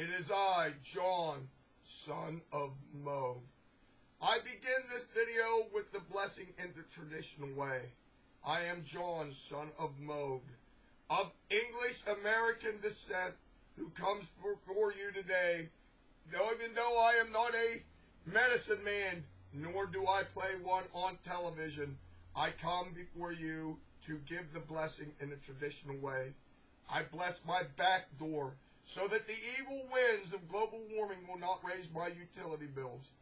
It is I, John, son of Moog. I begin this video with the blessing in the traditional way. I am John, son of Moog, of English-American descent, who comes before you today. Even though I am not a medicine man, nor do I play one on television, I come before you to give the blessing in the traditional way. I bless my back door so that the evil winds of global warming will not raise my utility bills.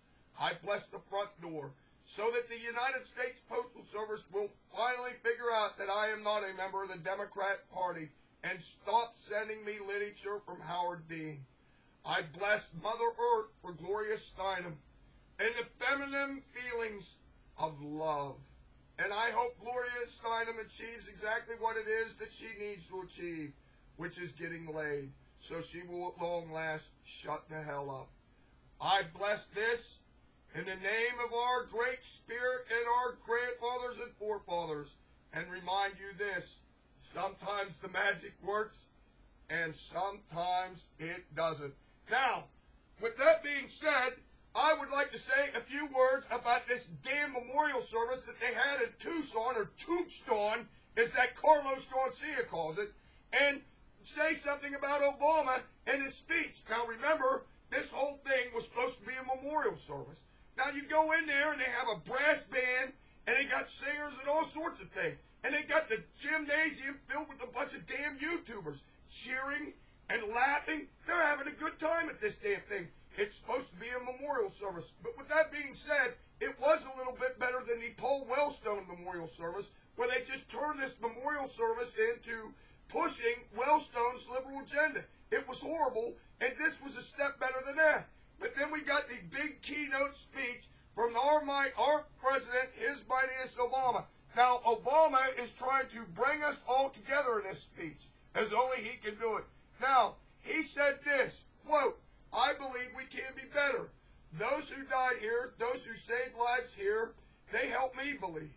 I bless the front door so that the United States Postal Service will finally figure out that I am not a member of the Democrat Party and stop sending me literature from Howard Dean. I bless Mother Earth for Gloria Steinem and the feminine feelings of love. And I hope Gloria Steinem achieves exactly what it is that she needs to achieve, which is getting laid, so she will at long last shut the hell up. I bless this in the name of our great spirit and our grandfathers and forefathers, and remind you this: sometimes the magic works, and sometimes it doesn't. Now, with that being said, I would like to say a few words about this damn memorial service that they had in Tucson, or Tucson, as that Carlos Garcia calls it, and say something about Obama and his speech. Now remember, this whole thing was supposed to be a memorial service. Now you go in there and they have a brass band, and they got singers and all sorts of things. And they got the gymnasium filled with a bunch of damn YouTubers cheering and laughing. They're having a good time at this damn thing. It's supposed to be a memorial service. But with that being said, it was a little bit better than the Paul Wellstone memorial service, where they just turned this memorial service into pushing Wellstone's liberal agenda. It was horrible, and this was a step better than that. But then we got the big keynote speech from our president, His Mightiness Obama. Now, Obama is trying to bring us all together in this speech, as only he can do it. Now, he said this, quote, "I believe we can be better. Those who died here, those who saved lives here, they help me believe.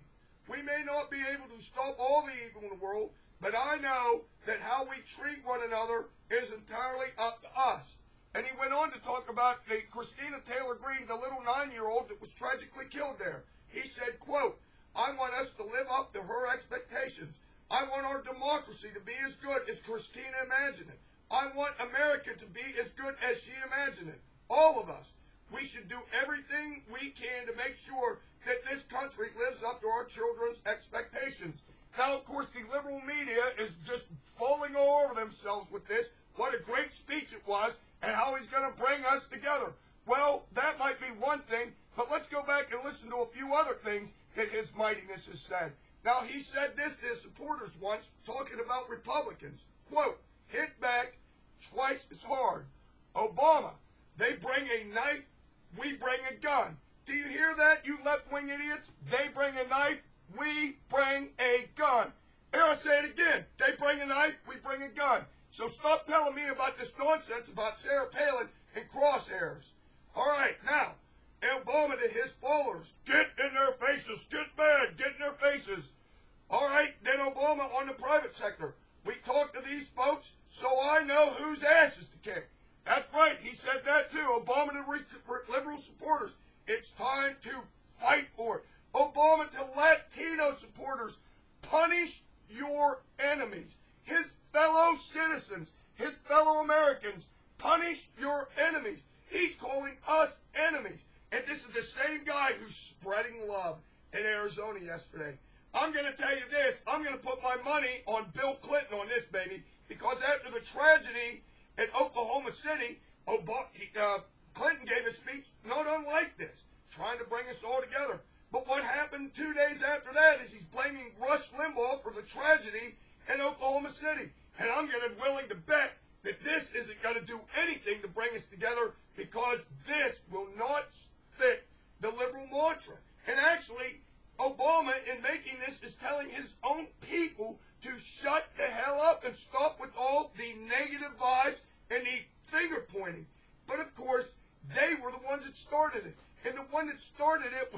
We may not be able to stop all the evil in the world, but I know that how we treat one another is entirely up to us." And he went on to talk about the Christina Taylor Greene, the little 9-year-old that was tragically killed there. He said, quote, "I want us to live up to her expectations. I want our democracy to be as good as Christina imagined it. I want America to be as good as she imagined it. All of us. We should do everything we can to make sure that this country lives up to our children's expectations." Now, of course, the liberal media is just falling all over themselves with this. What a great speech it was, and how he's going to bring us together. Well, that might be one thing, but let's go back and listen to a few other things that His Mightiness has said. Now, he said this to his supporters once, talking about Republicans. Quote, "Hit back twice as hard. Obama, they bring a knife, we bring a gun. Do you hear that, you left-wing idiots? They bring a knife, we bring a gun." Here, I say it again. They bring a knife, we bring a gun. So stop telling me about this nonsense about Sarah Palin and crosshairs. All right, now, Obama to his followers, get in their faces, get mad, get in their faces. All right, then Obama on the private sector. We talked to these folks, so I know whose ass is to kick. That's right, he said that too. Obama to liberal supporters, it's time to fight for it. Obama to Latino supporters, punish your enemies. His fellow citizens, his fellow Americans, punish your enemies. He's calling us enemies. And this is the same guy who's spreading love in Arizona yesterday. I'm going to tell you this. I'm going to put my money on Bill Clinton on this, baby. Because after the tragedy in Oklahoma City, Clinton gave a speech not unlike this, trying to bring us all together. But what happened 2 days after that is he's blaming Rush Limbaugh for the tragedy in Oklahoma City. And I'm going to be willing to bet that this isn't going to do anything to bring us together, because this will not fit the liberal mantra. And actually, Obama, in making this, is telling his own people to shut the hell up and stop with all the negative vibes and the finger pointing. But of course, they were the ones that started it. And the one that started it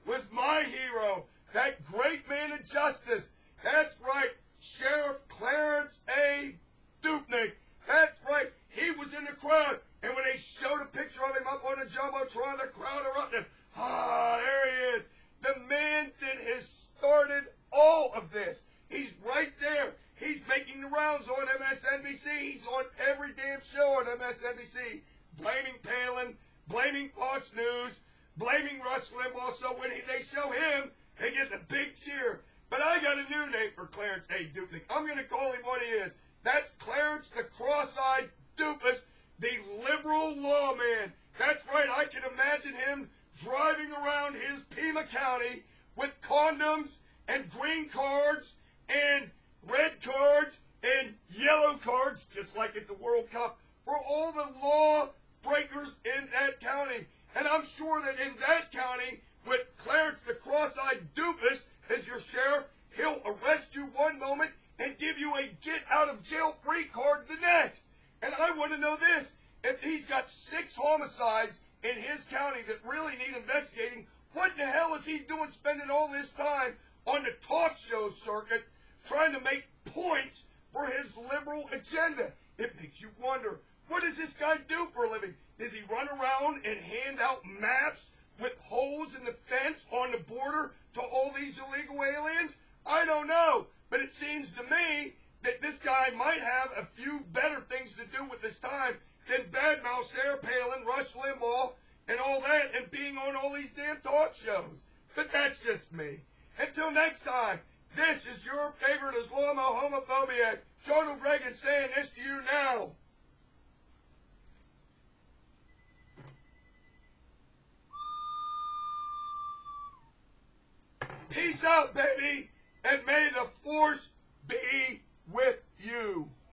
was my hero, that great man of justice. That's right, Sheriff Clarence A. Dupnik. That's right, he was in the crowd. And when they showed a picture of him up on the Jumbotron, the crowd erupted. Ah, there he is. The man that has started all of this. He's right there. He's making the rounds on MSNBC. He's on every damn show on MSNBC. Blaming Palin, blaming Fox News, blaming Rush Limbaugh. So when they show him, they get the big cheer. But I got a new name for Clarence A. Dupnick. I'm going to call him what he is. That's Clarence the Cross-Eyed Doofus, the liberal lawman. That's right, I can imagine him driving around his Pima County with condoms and green cards and red cards and yellow cards, just like at the World Cup, for all the law breakers in that county. And I'm sure that in that county, with Clarence the Cross-Eyed Doofus as your sheriff, he'll arrest you one moment and give you a get-out-of-jail-free card the next. And I want to know this. If he's got 6 homicides in his county that really need investigating, what in the hell is he doing spending all this time on the talk show circuit trying to make points for his liberal agenda? It makes you wonder, what does this guy do for a living? Does he run around and hand out maps with holes in the fence on the border to all these illegal aliens? I don't know, but it seems to me that this guy might have a few better things to do with his time than badmouth Sarah Palin, Rush Limbaugh, and all that, and being on all these damn talk shows. But that's just me. Until next time, this is your favorite Islamo-homophobic, Jonald Reagan, saying this to you now. Peace out, baby, and may the 4th